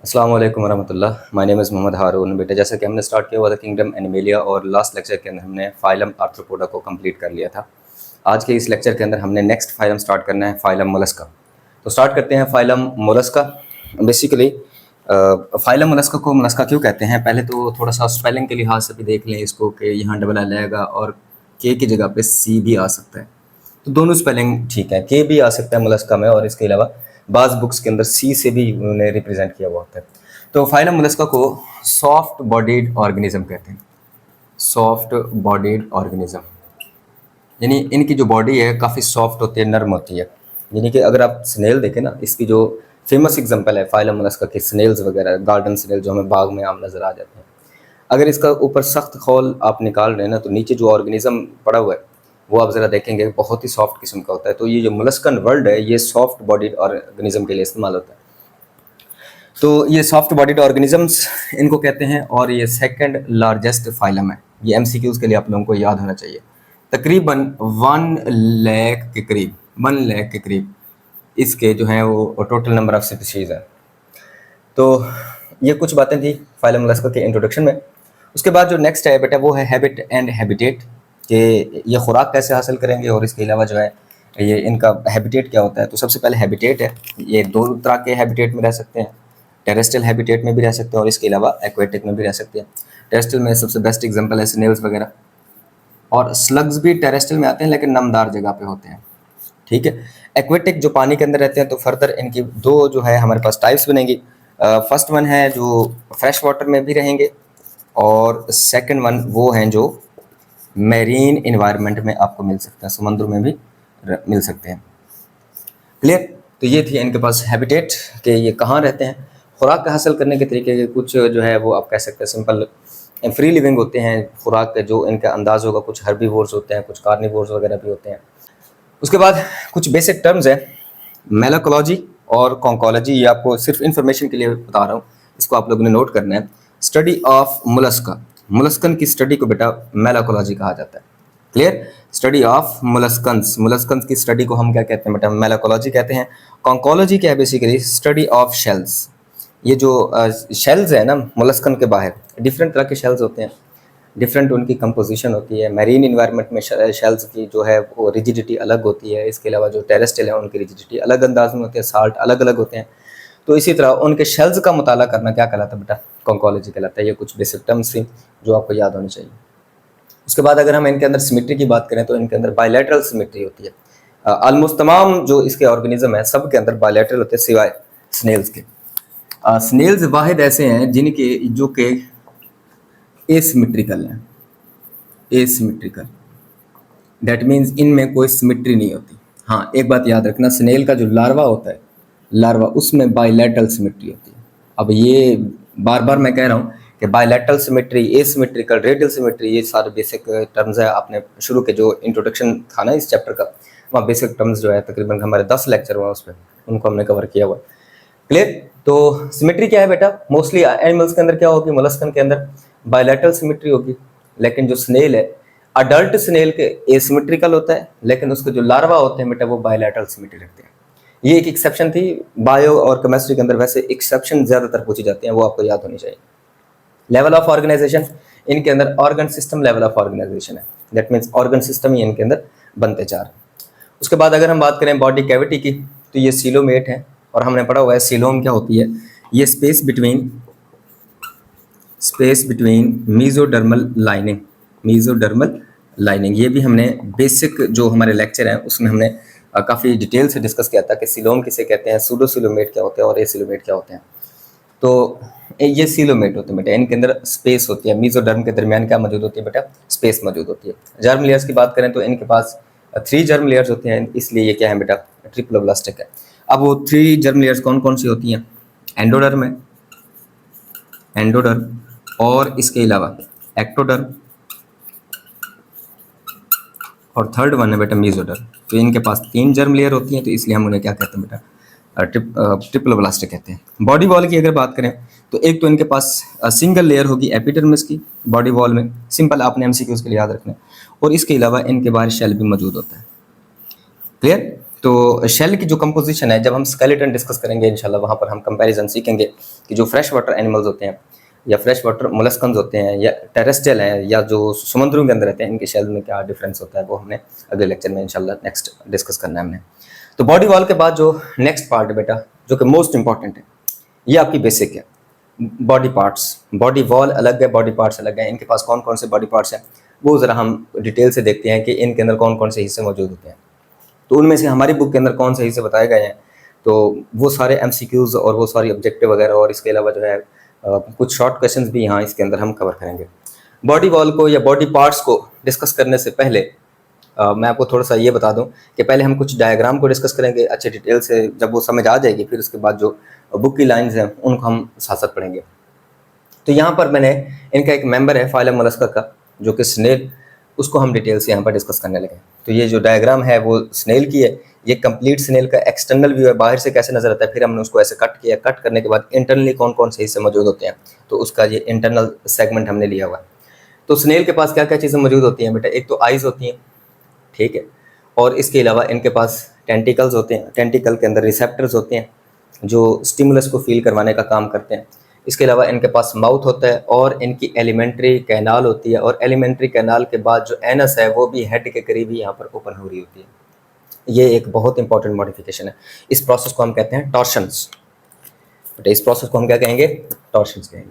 अस्सलाम वालेकुम वरहमतुल्लाह। My name is Mohammad हारून। बेटा, जैसा कि हमने स्टार्ट किया हुआ था किंगडम एनिमेलिया, और लास्ट लेक्चर के अंदर हमने फाइलम आर्थ्रोपोडा को कंप्लीट कर लिया था। आज के इस लेक्चर के अंदर हमने नेक्स्ट फाइलम स्टार्ट करना है, फाइलम मोलस्का। तो स्टार्ट करते हैं phylum Mollusca. Basically phylum Mollusca को मोलस्का क्यों कहते हैं, पहले तो थोड़ा सा स्पेलिंग के लिहाज से भी देख लें इसको कि यहाँ डबल एल आएगा और के की जगह पे सी भी आ सकता है। तो दोनों स्पेलिंग ठीक है, के भी आ सकता है मोलस्का में, और इसके अलावा बाज़ बुक्स के अंदर सी से भी उन्होंने रिप्रेजेंट किया हुआ होता है। तो फाइलम मोलस्का को सॉफ्ट बॉडीड ऑर्गेनिज्म कहते हैं। सॉफ्ट बॉडीड ऑर्गेनिज्म यानी इनकी जो बॉडी है काफ़ी सॉफ्ट होती है, नरम होती है। यानी कि अगर आप स्नेल देखें ना, इसकी जो फेमस एग्जांपल है फाइलम मोलस्का के स्नेल्स वगैरह, गार्डन स्नेल जो हमें बाग में आम नज़र आ जाते हैं। अगर इसका ऊपर सख्त खोल आप निकाल रहे हैं ना, तो नीचे जो ऑर्गेनिज्म पड़ा हुआ है वो आप ज़रा देखेंगे बहुत ही सॉफ्ट किस्म का होता है। तो ये जो मोलस्कन वर्ल्ड है ये सॉफ्ट बॉडीड ऑर्गेनिज्म के लिए इस्तेमाल होता है। तो ये सॉफ्ट बॉडीड ऑर्गेनिजम्स इनको कहते हैं, और ये सेकंड लार्जेस्ट फाइलम है। ये एमसीक्यूज के लिए आप लोगों को याद होना चाहिए। तकरीबन 1 लाख के करीब, 1 लाख के करीब इसके जो हैं वो टोटल नंबर ऑफ स्पीशीज़ हैं। तो ये कुछ बातें थी फाइलम मोलस्का के इंट्रोडक्शन में। उसके बाद जो नेक्स्ट है बेटा वो है हैबिट एंड हैबिटेट, कि ये खुराक कैसे हासिल करेंगे, और इसके अलावा जो है ये इनका हैबिटेट क्या होता है। तो सबसे पहले हैबिटेट है, ये दो तरह के हैबिटेट में रह सकते हैं। टेरेस्ट्रियल हैबिटेट में भी रह सकते हैं और इसके अलावा एक्वेटिक में भी रह सकते हैं। टेरेस्ट्रियल में सबसे बेस्ट एग्जांपल है स्नेल्स वगैरह, और स्लग्स भी टेरेस्ट्रियल में आते हैं लेकिन नमदार जगह पे होते हैं। ठीक है। एक्वेटिक जो पानी के अंदर रहते हैं, तो फर्दर इनकी दो जो है हमारे पास टाइप्स बनेंगी। फर्स्ट वन है जो फ्रेश वाटर में भी रहेंगे, और सेकंड वन वो हैं जो मेरीन इन्वायरमेंट में आपको मिल सकते हैं, समुद्र में भी मिल सकते हैं। क्लियर। तो ये थी इनके पास हैबिटेट कि ये कहाँ रहते हैं। खुराक हासिल करने के तरीके के कुछ जो है वो आप कह सकते हैं सिंपल फ्री लिविंग होते हैं। खुराक का जो इनका अंदाज होगा, कुछ हर्बीवोर्स होते हैं, कुछ कार्निवोर्स वगैरह भी होते हैं। उसके बाद कुछ बेसिक टर्म्स हैं, मेलाकोलॉजी और कॉन्कोलॉजी। ये आपको सिर्फ इंफॉर्मेशन के लिए बता रहा हूँ, इसको आप लोगों ने नोट करना है। स्टडी ऑफ मोलस्का, मोलस्कन की स्टडी को बेटा मेलाकोलॉजी कहा जाता है। क्लियर। स्टडी ऑफ मोलस्कन्स, मोलस्कन्स की स्टडी को हम क्या कहते हैं बेटा, मेलाकोलॉजी कहते हैं। कॉन्कोलॉजी क्या है, बेसिकली स्टडी ऑफ शेल्स। ये जो शेल्स है ना मोलस्कन के बाहर, डिफरेंट तरह के शेल्स होते हैं, डिफरेंट उनकी कंपोजिशन होती है। मैरीन इन्वायरमेंट में शेल्स की जो है वो रिजिडिटी अलग होती है। इसके अलावा जो टेरेस्ट्रियल है उनकी रिजिडिटी अलग अंदाज में होती है, साल्ट अलग अलग होते हैं। तो इसी तरह उनके शेल्स का मुताला करना क्या कहलाता है बेटा, कॉन्कोलॉजी कहलाता है। ये कुछ बेसिक टर्म्स थी जो आपको याद होनी चाहिए। उसके बाद अगर हम इनके अंदर सिमेट्री की बात करें, तो इनके अंदर बायलैटरल सिमेट्री होती है। ऑलमोस्ट तमाम जो इसके ऑर्गेनिज्म है सब के अंदर बायलैटरल होते हैं सिवाय स्नेल्स के। स्नेल्स वाहिद ऐसे हैं जिनके जो के एसिमेट्रिकल हैं। एसिमेट्रिकल दैट मीन्स इनमें कोई सिमेट्री नहीं होती। हाँ, एक बात याद रखना, स्नेल का जो लार्वा होता है, लार्वा उसमें बायलैटरल सिमेट्री होती है। अब ये बार बार मैं कह रहा हूँ कि bilateral symmetry, asymmetrical, radial symmetry, ये सारे बेसिक टर्म्स है। आपने शुरू के जो इंट्रोडक्शन था ना इस चैप्टर का, वहाँ बेसिक टर्म्स जो है तकरीबन हमारे 10 लेक्चर हुआ उस पर, उनको हमने कवर किया हुआ। क्लियर। तो सिमेट्री क्या है बेटा, मोस्टली एनिमल्स के अंदर क्या होगी, मोलस्कन के अंदर बायलैटरल सिमेट्री होगी। लेकिन जो स्नेल है, अडल्ट स्नेल के एसिमेट्रिकल होता है, लेकिन उसके जो लार्वा होते हैं बेटा वो बायलैटरल सिमेट्री रखते हैं। ये एक एक्सेप्शन थी। बायो और केमिस्ट्री के अंदर वैसे एक्सेप्शन ज़्यादातर पूछी जाती हैं, वो आपको याद होनी चाहिए। लेवल ऑफ ऑर्गेनाइजेशन, इनके अंदर organ system level of organisation है। दैट मीन्स ऑर्गन सिस्टम ही इनके अंदर बनते चार। उसके बाद अगर हम बात करें बॉडी कैविटी की, तो ये सीलोमेट है, और हमने पढ़ा हुआ है सीलोम क्या होती है। ये space between mesodermal lining, mesodermal lining, ये भी हमने बेसिक जो हमारे लेक्चर हैं उसमें हमने काफ़ी डिटेल से डिस्कस किया था कि सीलोम किसे कहते हैं, सूडोसीलोमेट क्या होते हैं और एसिलोमेट क्या होते हैं। तो ये सीलोमेट होते हैं बेटा, इनके अंदर स्पेस होती है। मीजोडर्म के दरमियान क्या मौजूद होती है बेटा, स्पेस मौजूद होती है। जर्म लेयर्स की बात करें तो इनके पास 3 जर्म लेयर्स होते हैं, इसलिए ये क्या है बेटा, ट्रिप्लोब्लास्टिक है। अब वो 3 जर्म लेयर्स कौन कौन सी होती हैं, एंडोडर्म है, एंडोडर्म, और इसके अलावा एक्टोडर्म, और थर्ड वन है बेटा मीजोडर्म। तो इनके पास 3 जर्म लेयर होती हैं, तो इसलिए हम उन्हें क्या कहते हैं बेटा, ट्रिप्लोब्लास्टिक कहते हैं। बॉडी वॉल की अगर बात करें तो एक तो इनके पास सिंगल लेयर होगी एपिडर्मिस की बॉडी वॉल में, सिंपल आपने एमसीक्यूज के लिए याद रखना है, और इसके अलावा इनके बाहर शेल भी मौजूद होता है। क्लियर। तो शेल की जो कंपोजिशन है, जब हम स्केलेटन डिस्कस करेंगे इंशाल्लाह, वहाँ पर हम कंपैरिजन सीखेंगे कि जो फ्रेश वाटर एनिमल्स होते हैं या फ्रेश वाटर मोलस्कन्स होते हैं या टेरेस्ट्रियल हैं या जो समुद्रों के अंदर रहते हैं, इनके शेल में क्या डिफरेंस होता है वो हमने अगले लेक्चर में इंशाल्लाह नेक्स्ट डिस्कस करना है हमने। तो बॉडी वॉल के बाद जो नेक्स्ट पार्ट है बेटा, जो कि मोस्ट इंपॉर्टेंट है, ये आपकी बेसिक है बॉडी पार्ट्स। बॉडी वॉल अलग है, बॉडी पार्ट्स अलग है। इनके पास कौन कौन से बॉडी पार्ट्स हैं वो ज़रा हम डिटेल से देखते हैं कि इनके अंदर कौन कौन से हिस्से मौजूद होते हैं। तो उनमें से हमारी बुक के अंदर कौन से हिस्से बताए गए हैं, तो वो सारे MCQs और वो सारी ऑब्जेक्टिव वगैरह और इसके अलावा जो है कुछ शॉर्ट क्वेश्चंस भी यहाँ इसके अंदर हम कवर करेंगे। बॉडी वॉल को या बॉडी पार्ट्स को डिस्कस करने से पहले मैं आपको थोड़ा सा ये बता दूं कि पहले हम कुछ डायग्राम को डिस्कस करेंगे अच्छे डिटेल से। जब वो समझ आ जाएगी फिर उसके बाद जो बुक की लाइंस हैं उनको हम साथ साथ पढ़ेंगे। तो यहाँ पर मैंने इनका एक मेंबर है फाइलम मोलस्का का, जो कि स्नेल, उसको हम डिटेल से यहाँ पर डिस्कस करने लगे। तो ये जो डायग्राम है वो स्नेल की है, ये कंप्लीट स्नेल का एक्सटर्नल व्यू है, बाहर से कैसे नजर आता है। फिर हमने उसको ऐसे कट किया, कट करने के बाद इंटरनली कौन कौन से हिस्से मौजूद होते हैं, तो उसका ये इंटरनल सेगमेंट हमने लिया हुआ है। तो स्नेल के पास क्या क्या चीज़ें मौजूद होती हैं बेटा, एक तो आइज़ होती हैं, ठीक है, और इसके अलावा इनके पास टेंटिकल्स होते हैं। टेंटिकल के अंदर रिसेप्टर्स होते हैं जो स्टिमुलस को फील करवाने का काम करते हैं। इसके अलावा इनके पास माउथ होता है और इनकी एलिमेंट्री कैनाल होती है, और एलिमेंट्री कैनाल के बाद जो एनस है वो भी हेड के करीब ही यहाँ पर ओपन हो रही होती है। ये एक बहुत इंपॉर्टेंट मॉडिफिकेशन है। इस प्रोसेस को हम कहते हैं टॉर्शंस। बट इस प्रोसेस को हम क्या कहेंगे, टॉर्शंस कहेंगे,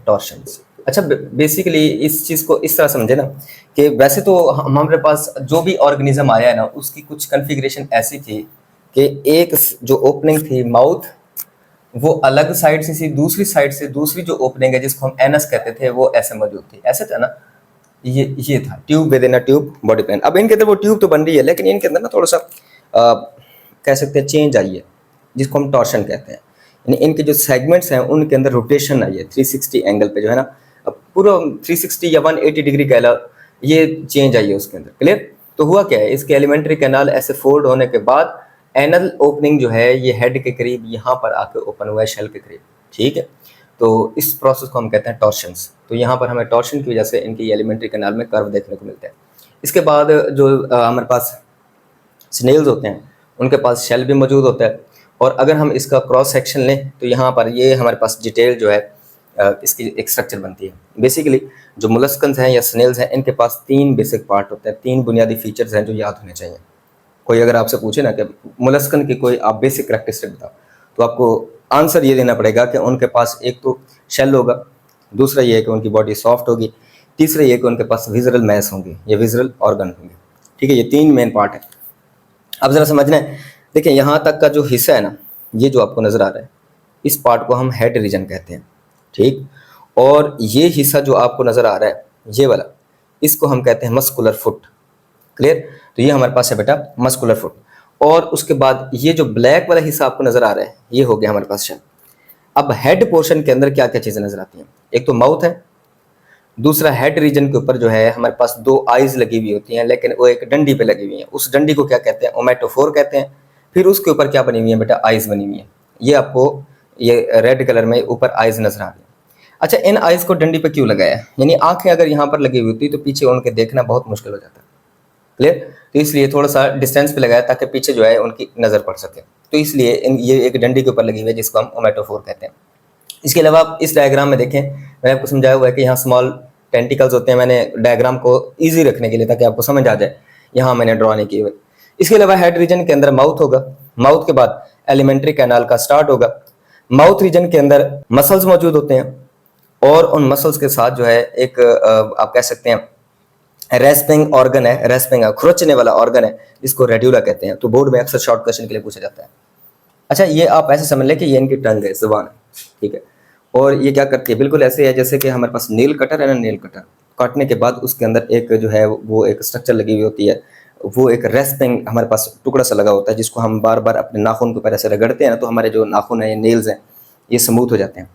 टॉर्शंस। अच्छा, बेसिकली इस चीज़ को इस तरह समझे ना कि वैसे तो हमारे पास जो भी ऑर्गेनिज्म आया है ना, उसकी कुछ कन्फिग्रेशन ऐसी थी कि एक जो ओपनिंग थी माउथ, वो अलग साइड से थी, दूसरी साइड से दूसरी जो ओपनिंग है जिसको हम एनस कहते थे वो ऐसे मौजूद थी, ऐसे था ना, ये था tube with in a tube body plan. अब इनके अंदर वो ट्यूब तो बन रही है, लेकिन इनके अंदर ना थोड़ा सा कह सकते हैं चेंज आई है, जिसको हम टॉर्शन कहते हैं। यानी इनके जो सेगमेंट्स हैं उनके अंदर रोटेशन आई है 360 एंगल पे, जो है ना, अब पूरा 360 या 180 डिग्री कह लो, ये चेंज आई है उसके अंदर। क्लियर? तो हुआ क्या है, इसके एलिमेंट्री कैनाल ऐसे फोल्ड होने के बाद एनल ओपनिंग जो है ये हेड के करीब यहाँ पर आके ओपन हुआ है, शेल के करीब, ठीक है। तो इस प्रोसेस को हम कहते हैं टॉर्शंस। तो यहाँ पर हमें टॉर्शन की वजह से इनकी एलिमेंट्री कैनाल में कर्व देखने को मिलते हैं। इसके बाद जो हमारे पास स्नेल्स होते हैं उनके पास शेल भी मौजूद होता है, और अगर हम इसका क्रॉस सेक्शन लें तो यहाँ पर ये हमारे पास डिटेल जो है इसकी एक स्ट्रक्चर बनती है। बेसिकली जो मोलस्कन्स हैं या स्नेल्स हैं इनके पास 3 बेसिक पार्ट होते हैं, 3 बुनियादी फीचर्स हैं जो याद होने चाहिए। कोई अगर आपसे पूछे ना कि मोलस्कन की कोई आप बेसिक कैरेक्टरिस्टिक बताओ, तो आपको आंसर ये देना पड़ेगा कि उनके पास एक तो शेल होगा, दूसरा ये है कि उनकी बॉडी सॉफ्ट होगी, तीसरा ये कि उनके पास विजरल मैस होंगे या विजरल ऑर्गन होंगे, ठीक है। ये 3 मेन पार्ट है। अब ज़रा समझना है, देखिए यहाँ तक का जो हिस्सा है ना, ये जो आपको नज़र आ रहा है, इस पार्ट को हम हेड रीजन कहते हैं, ठीक। और ये हिस्सा जो आपको नज़र आ रहा है, ये वाला, इसको हम कहते हैं मस्कुलर फुट। क्लियर? तो ये हमारे पास है बेटा मस्कुलर फुट। और उसके बाद ये जो ब्लैक वाला हिस्सा आपको नज़र आ रहा है, ये हो गया हमारे पास शेल। अब हेड पोर्शन के अंदर क्या क्या चीज़ें नज़र आती हैं, एक तो माउथ है, दूसरा हेड रीजन के ऊपर जो है हमारे पास 2 आइज़ लगी हुई होती हैं, लेकिन वो एक डंडी पे लगी हुई हैं। उस डंडी को क्या कहते हैं, ओमेटोफोर कहते हैं। फिर उसके ऊपर क्या बनी हुई है बेटा, आइज़ बनी हुई है। ये आपको ये रेड कलर में ऊपर आइज़ नज़र आ रही है। अच्छा, इन आइज़ को डंडी पे क्यों लगाया है, यानी आंखें अगर यहाँ पर लगी हुई होती तो पीछे उनके देखना बहुत मुश्किल हो जाता है। क्लियर? तो इसलिए थोड़ा सा डिस्टेंस पे लगाया ताकि पीछे जो है उनकी नज़र पड़ सके। तो इसलिए ये एक डंडी के ऊपर लगी हुई है जिसको हम ओमेटोफोर कहते हैं। इसके अलावा आप इस डायग्राम में देखें, मैंने आपको समझाया हुआ है कि यहाँ स्मॉल टेंटिकल्स होते हैं। मैंने डायग्राम को ईजी रखने के लिए, ताकि आपको समझ आ जाए, यहाँ मैंने ड्रॉ नहीं किए हुए। इसके अलावा हेड रीजन के अंदर माउथ होगा, माउथ के बाद एलिमेंट्री कैनाल का स्टार्ट होगा। माउथ रीजन के अंदर मसल्स मौजूद होते हैं, और उन मसल्स के साथ जो है एक आप कह सकते हैं रेस्पिंग ऑर्गन है, रेस्पिंग खुरचने वाला ऑर्गन है, जिसको रेड्यूला कहते हैं। तो बोर्ड में अक्सर शॉर्ट क्वेश्चन के लिए पूछा जाता है। अच्छा, ये आप ऐसे समझ लें कि ये इनकी टंग है, जुबान है, ठीक है। और ये क्या करती है, बिल्कुल ऐसे है जैसे कि हमारे पास नेल कटर है ना, नेल कटर काटने के बाद उसके अंदर एक जो है वो एक स्ट्रक्चर लगी हुई होती है, वो एक रेस्पिंग हमारे पास टुकड़ा सा लगा होता है, जिसको हम बार बार अपने नाखून के ऊपर ऐसे रगड़ते हैं ना, तो हमारे जो नाखून है, ये नेल्स हैं, ये स्मूथ हो जाते हैं।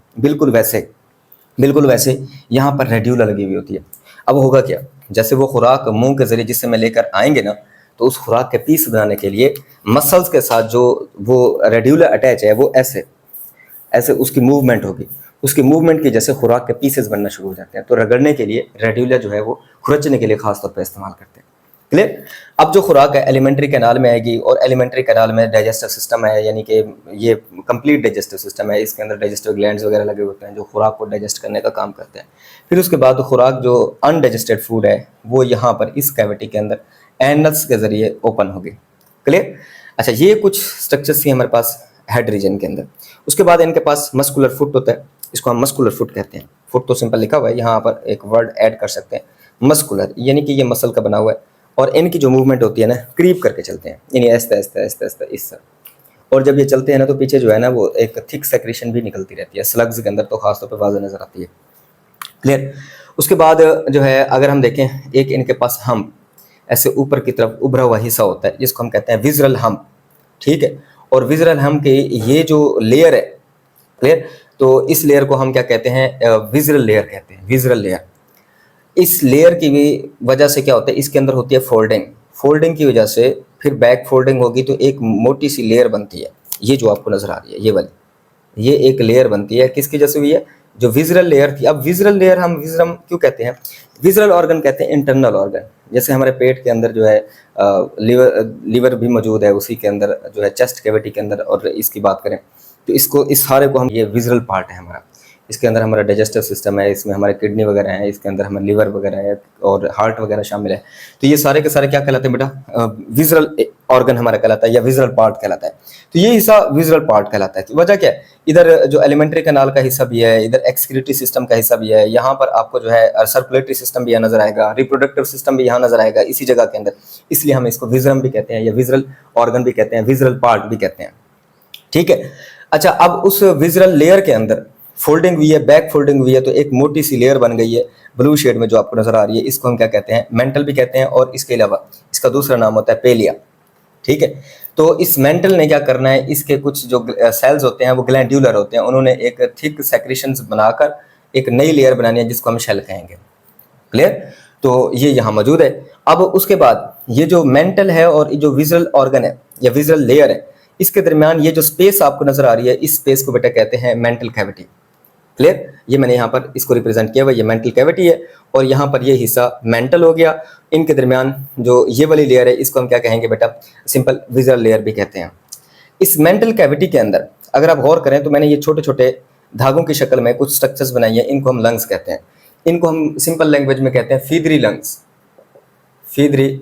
बिल्कुल वैसे यहाँ पर रेड्यूला लगी हुई होती है। अब होगा क्या, जैसे वो खुराक मुंह के जरिए जिससे में लेकर आएंगे ना, तो उस खुराक के पीस बनाने के लिए मसल्स के साथ जो वो रेड्यूला अटैच है, वो ऐसे ऐसे उसकी मूवमेंट होगी। उसकी मूवमेंट की जैसे खुराक के पीसेस बनना शुरू हो जाते हैं। तो रगड़ने के लिए रेड्यूला जो है वो खुरचने के लिए खास तौर पर इस्तेमाल करते हैं। क्लियर। अब जो खुराक है एलिमेंट्री कैनाल में आएगी और एलिमेंट्री कैनाल में डाइजेस्टिव सिस्टम है, यानी कि ये कंप्लीट डाइजेस्टिव सिस्टम है, इसके अंदर डाइजेस्टिव ग्लैंड्स वगैरह लगे होते हैं जो खुराक को डाइजेस्ट करने का काम करते हैं। फिर उसके बाद खुराक जो अनडाइजेस्टेड फूड है वो यहाँ पर इस कैविटी के अंदर एनल्स के जरिए ओपन होगी। क्लियर। अच्छा, ये कुछ स्ट्रक्चर्स थी हमारे पास हेड रीजन के अंदर। उसके बाद इनके पास मस्कुलर फुट होता है, इसको हम मस्कुलर फुट कहते हैं। फुट तो सिंपल लिखा हुआ है, यहाँ पर एक वर्ड ऐड कर सकते हैं मस्कुलर, यानी कि ये मसल का बना हुआ है और इनकी जो मूवमेंट होती है ना, क्रीप करके चलते हैं, यानी ऐसे ऐसे ऐसे ऐसे इस तरह। और जब ये चलते हैं ना तो पीछे जो है ना वो एक थिक सेक्रेशन भी निकलती रहती है, स्लग्स के अंदर तो खासतौर पर वाज़ेह नजर आती है। क्लियर। उसके बाद जो है अगर हम देखें, एक इनके पास हम ऐसे ऊपर की तरफ उभरा हुआ हिस्सा होता है जिसको हम कहते हैं विजरल हम। ठीक है। और विजरल हम के ये जो लेयर है, क्लियर, तो इस लेयर को हम क्या कहते हैं, विजरल लेयर कहते हैं, विजरल लेयर। इस लेयर की भी वजह से क्या होता है, इसके अंदर होती है फोल्डिंग। फोल्डिंग की वजह से फिर बैक फोल्डिंग होगी तो एक मोटी सी लेयर बनती है, ये जो आपको नजर आ रही है ये वाली, ये एक लेयर बनती है। किसकी जैसे हुई है, जो विजरल लेयर थी। अब विजरल लेयर हम विजरम क्यों कहते हैं, विजरल ऑर्गन कहते हैं इंटरनल ऑर्गन। जैसे हमारे पेट के अंदर जो है लीवर भी मौजूद है, उसी के अंदर जो है चेस्ट कैविटी के अंदर, और इसकी बात करें तो इसको इस सारे को हम, ये विजरल पार्ट है हमारा। इसके अंदर हमारा डाइजेस्टिव सिस्टम है, इसमें हमारे किडनी वगैरह है, इसके अंदर हमारे लीवर वगैरह है और हार्ट वगैरह शामिल है। तो ये सारे के सारे क्या कहलाते हैं बेटा, विजरल ऑर्गन हमारा कहलाता है या विजरल पार्ट कहलाता है। तो ये हिस्सा विजरल पार्ट कहलाता है। तो वजह क्या है, इधर जो एलिमेंट्री कैनाल का हिस्सा भी है, इधर एक्सक्रीटरी सिस्टम का हिस्सा भी है, यहाँ पर आपको जो है सर्कुलेटरी सिस्टम भी यहाँ नजर आएगा, रिप्रोडक्टिव सिस्टम भी यहाँ नजर आएगा इसी जगह के अंदर। इसलिए हम इसको विजरम भी कहते हैं या विजरल ऑर्गन भी कहते हैं, विजरल पार्ट भी कहते हैं। ठीक है। अच्छा, अब उस विजरल लेयर के अंदर फोल्डिंग हुई है, बैक फोल्डिंग हुई है, तो एक मोटी सी लेयर बन गई है ब्लू शेड में जो आपको नजर आ रही है। इसको हम क्या कहते हैं, मेंटल भी कहते हैं, और इसके अलावा इसका दूसरा नाम होता है पेलिया। ठीक है। तो इस मेंटल ने क्या करना है, इसके कुछ जो सेल्स होते हैं वो ग्लैंड्यूलर होते हैं, उन्होंने एक थिक सेक्रेशंस बनाकर एक नई लेयर बनानी है जिसको हम शेल कहेंगे। क्लियर। तो ये यहाँ मौजूद है। अब उसके बाद ये जो मेंटल है और जो विजुअल ऑर्गन है या विजुअल लेयर है, इसके दरमियान ये जो स्पेस आपको नजर आ रही है, इस स्पेस को बेटा कहते हैं मेंटल कैविटी। क्लियर। ये मैंने यहाँ पर इसको रिप्रेजेंट किया हुआ, ये मेंटल कैविटी है और यहाँ पर ये हिस्सा मेंटल हो गया। इनके दरमियान जो ये वाली लेयर है इसको हम क्या कहेंगे बेटा, सिंपल विजुअल लेयर भी कहते हैं। इस मेंटल कैविटी के अंदर अगर आप गौर करें तो मैंने ये छोटे छोटे धागों की शक्ल में कुछ स्ट्रक्चर्स बनाई है, इनको हम लंग्स कहते हैं। इनको हम सिंपल लैंग्वेज में कहते हैं फीदरी लंग्स, फीदरी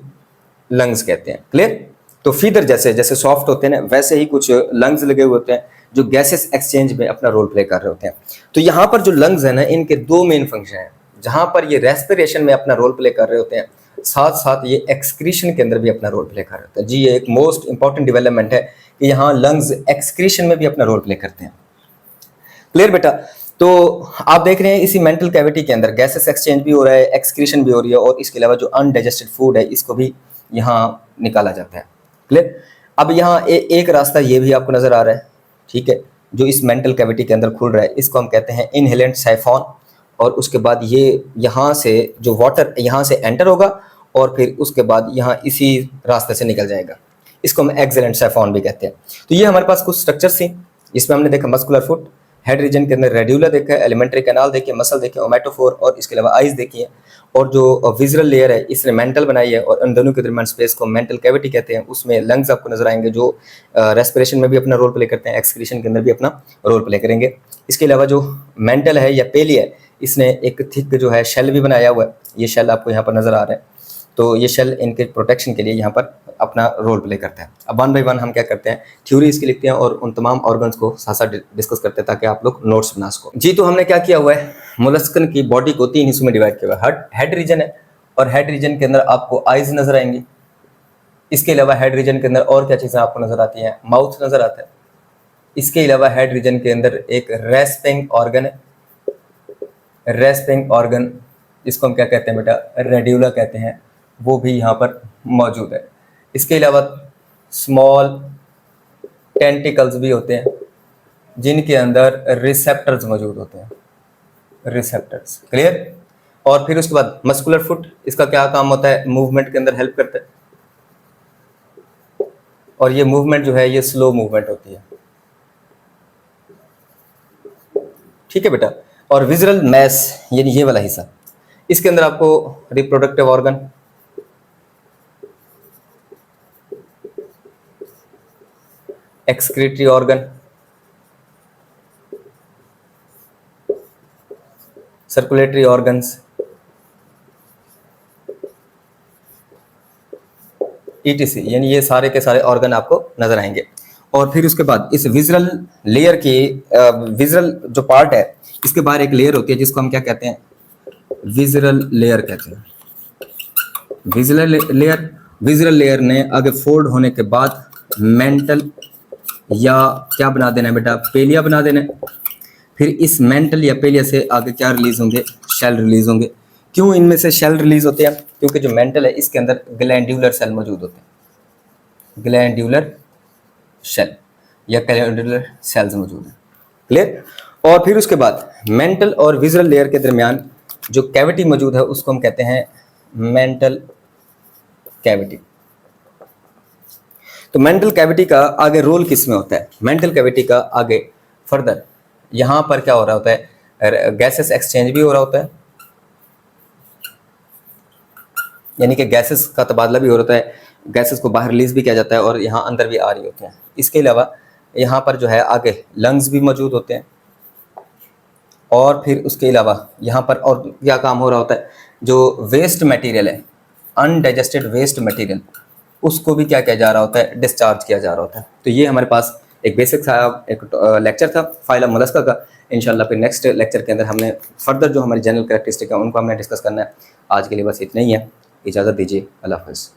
लंग्स कहते हैं। क्लियर। तो फीदर जैसे जैसे सॉफ्ट होते हैं ना, वैसे ही कुछ लंग्स लगे हुए होते हैं जो गैसेस एक्सचेंज में अपना रोल प्ले कर रहे होते हैं। तो यहाँ पर जो लंग्स है ना, इनके दो मेन फंक्शन हैं, जहाँ पर ये रेस्पिरेशन में अपना रोल प्ले कर रहे होते हैं, साथ साथ ये एक्सक्रीशन के अंदर भी अपना रोल प्ले कर रहे होते हैं। जी, ये एक मोस्ट इंपॉर्टेंट डेवलपमेंट है कि यहाँ लंग्स एक्सक्रीशन में भी अपना रोल प्ले करते हैं। क्लियर बेटा। तो आप देख रहे हैं इसी मेंटल कैविटी के अंदर गैसेस एक्सचेंज भी हो रहा है, एक्सक्रीशन भी हो रही है, और इसके अलावा जो अनडाइजेस्टेड फूड है इसको भी यहाँ निकाला जाता है। क्लियर। अब यहाँ एक रास्ता ये भी आपको नजर आ रहा है, ठीक है, जो इस मेंटल कैविटी के अंदर खुल रहा है, इसको हम कहते हैं इनहेलेंट साइफॉन। और उसके बाद ये यहाँ से जो वाटर यहाँ से एंटर होगा और फिर उसके बाद यहाँ इसी रास्ते से निकल जाएगा, इसको हम एक्सेलेंट साइफॉन भी कहते हैं। तो ये हमारे पास कुछ स्ट्रक्चर्स थी, इसमें हमने देखा मस्कुलर फुट, हेड रीजन के अंदर रेड्यूला देखा है, एलिमेंट्री कैनाल देखे, मसल देखे, ओमेटोफोर, और इसके अलावा आइज देखी है, और जो विजुअल लेयर है इसने मेंटल बनाई है, और इन दोनों के दरमियान स्पेस को मेंटल कैविटी कहते हैं। उसमें लंग्स आपको नजर आएंगे जो रेस्पिरेशन में भी अपना रोल प्ले करते हैं, एक्सक्रीशन के अंदर भी अपना रोल प्ले करेंगे। इसके अलावा जो मेंटल है या पेली है, इसने एक थिक जो है शेल भी बनाया हुआ है, ये शेल आपको यहाँ पर नजर आ रहा है। तो ये शेल इनके प्रोटेक्शन के लिए यहाँ पर अपना रोल प्ले करता है। अब वन बाय वन हम क्या करते हैं, थ्योरी इसकी लिखते हैं और उन तमाम ऑर्गन्स को साथ साथ डिस्कस करते हैं ताकि आप लोग नोट्स बना सको। जी, तो हमने क्या किया हुआ है, मोलस्कन की बॉडी को 3 हिस्सों में डिवाइड किया हुआ है। हेड रीजन है, और हेड रीजन के अंदर आपको आइज नजर आएंगी। इसके अलावा हेड रीजन के अंदर और क्या चीज़ें आपको नजर आती हैं, माउथ नजर आता है। इसके अलावा हेड रीजन के अंदर एक रेस्पिंग ऑर्गन है, रेस्पिंग ऑर्गन, इसको हम क्या कहते हैं बेटा, रेड्यूला कहते हैं, वो भी यहाँ पर मौजूद है। इसके अलावा स्मॉल टेंटिकल्स भी होते हैं जिनके अंदर रिसेप्टर्स मौजूद होते हैं, रिसेप्टर्स। क्लियर। और फिर उसके बाद मस्कुलर फुट, इसका क्या काम होता है, मूवमेंट के अंदर हेल्प करता है, और ये मूवमेंट जो है ये स्लो मूवमेंट होती है। ठीक है बेटा। और विजुअल मैस यानी ये वाला हिस्सा, इसके अंदर आपको reproductive organ, excretory organ, circulatory organs, etc, यानी ये सारे के सारे ऑर्गन आपको नजर आएंगे। और फिर उसके बाद इस विजुअल लेयर की विजुअल जो पार्ट है इसके बाहर एक लेयर होती है जिसको हम क्या कहते हैं, विजुअल लेयर कहते हैं। विजुअल लेयर ने आगे फोल्ड होने के बाद मेंटल या क्या बना देना है बेटा, पेलिया बना देना है। फिर इस मेंटल या पेलिया से आगे क्या रिलीज होंगे, शेल रिलीज होंगे। क्यों इनमें से शेल रिलीज होते हैं, क्योंकि जो मेंटल है इसके अंदर ग्लैंड्यूलर सेल मौजूद होते हैं, ग्लैंड्यूलर शेल या ग्लैंड्यूलर सेल्स मौजूद हैं। क्लियर। और फिर उसके बाद मेंटल और विजुअल लेयर के दरमियान जो कैविटी मौजूद है उसको हम कहते हैं मेंटल कैविटी। तो मेंटल कैविटी का आगे रोल किस में होता है, मेंटल कैविटी का आगे फर्दर यहां पर क्या हो रहा होता है, गैसेस एक्सचेंज भी हो रहा होता है, यानी कि गैसेस का तबादला भी हो रहा है, गैसेस को बाहर रिलीज भी किया जाता है और यहाँ अंदर भी आ रही होती हैं। इसके अलावा यहाँ पर जो है आगे लंग्स भी मौजूद होते हैं। और फिर उसके अलावा यहाँ पर और क्या काम हो रहा होता है, जो वेस्ट मटेरियल है, अनडाइजेस्टेड वेस्ट मटेरियल, उसको भी क्या किया जा रहा होता है, डिस्चार्ज किया जा रहा होता है। तो ये हमारे पास एक बेसिक था, एक लेक्चर था फाइलम मोलस्का का। इंशाल्लाह फिर नेक्स्ट लेक्चर के अंदर हमने फर्दर जो हमारी जनरल कैरेक्टरिस्टिक है उनको हमने डिस्कस करना है। आज के लिए बस इतना ही है, इजाज़त दीजिए, अल्लाह हाफ़िज़।